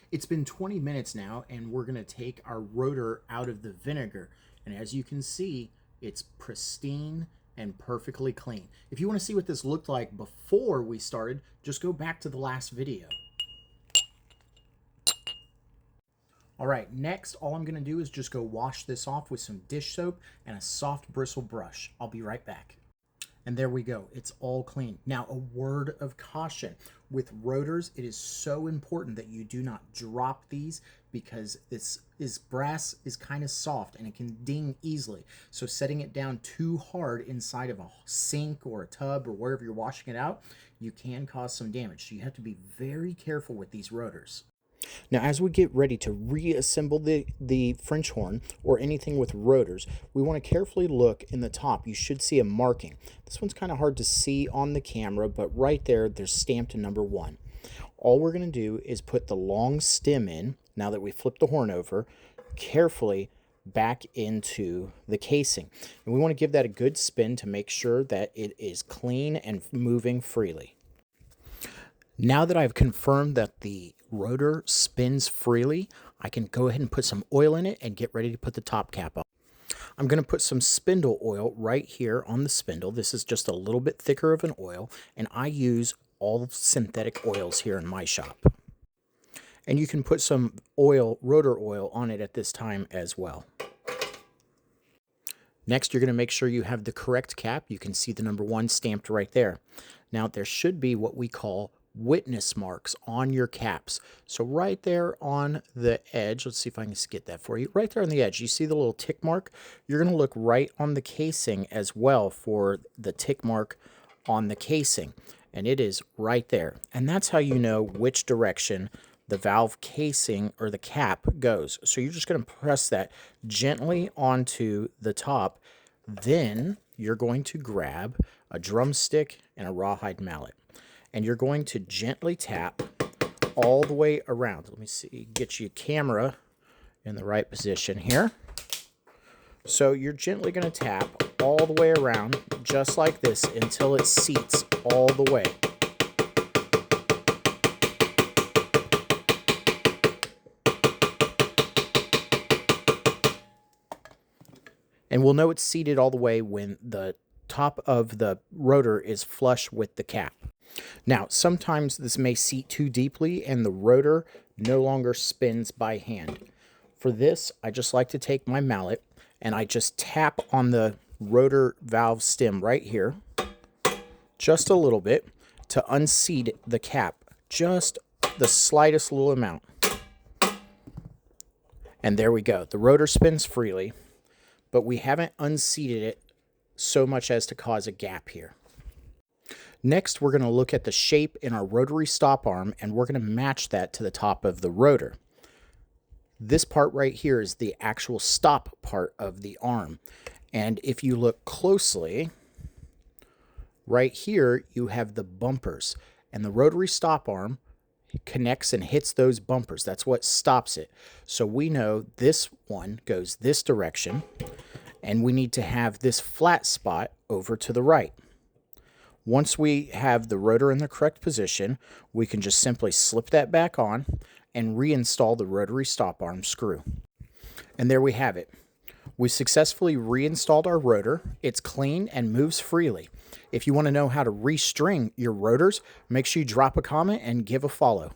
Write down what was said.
It's been 20 minutes now, and we're going to take our rotor out of the vinegar. And as you can see, it's pristine and perfectly clean. If you want to see what this looked like before we started, just go back to the last video. All right, next, all I'm going to do is just go wash this off with some dish soap and a soft bristle brush. I'll be right back. And there we go. It's all clean. Now, a word of caution. With rotors, it is so important that you do not drop these because this brass is kind of soft and it can ding easily. So setting it down too hard inside of a sink or a tub or wherever you're washing it out, you can cause some damage. So you have to be very careful with these rotors. Now, as we get ready to reassemble the French horn or anything with rotors, we want to carefully look in the top. You should see a marking. This one's kind of hard to see on the camera, but right there, there's stamped a number 1. All we're going to do is put the long stem in, now that we flip the horn over, carefully back into the casing. And we want to give that a good spin to make sure that it is clean and moving freely. Now that I've confirmed that the rotor spins freely, I can go ahead and put some oil in it and get ready to put the top cap on. I'm going to put some spindle oil right here on the spindle. This is just a little bit thicker of an oil, and I use all synthetic oils here in my shop. And you can put some oil, rotor oil, on it at this time as well. Next, you're going to make sure you have the correct cap. You can see the number 1 stamped right there. Now, there should be what we call witness marks on your caps. So right there on the edge, let's see if I can get that for you. Right there on the edge, you see the little tick mark? You're going to look right on the casing as well for the tick mark on the casing. And it is right there. And that's how you know which direction the valve casing or the cap goes. So you're just going to press that gently onto the top. Then you're going to grab a drumstick and a rawhide mallet. And you're going to gently tap all the way around. Let me see, get your camera in the right position here. So you're gently going to tap all the way around, just like this, until it seats all the way. And we'll know it's seated all the way when the top of the rotor is flush with the cap. Now, sometimes this may seat too deeply and the rotor no longer spins by hand. For this, I just like to take my mallet and I just tap on the rotor valve stem right here, just a little bit, to unseat the cap, just the slightest little amount. And there we go. The rotor spins freely, but we haven't unseated it so much as to cause a gap here. Next, we're going to look at the shape in our rotary stop arm, and we're going to match that to the top of the rotor. This part right here is the actual stop part of the arm. And if you look closely, right here, you have the bumpers. And the rotary stop arm connects and hits those bumpers. That's what stops it. So we know this one goes this direction, and we need to have this flat spot over to the right. Once we have the rotor in the correct position, we can just simply slip that back on and reinstall the rotary stop arm screw. And there we have it. We successfully reinstalled our rotor. It's clean and moves freely. If you want to know how to restring your rotors, make sure you drop a comment and give a follow.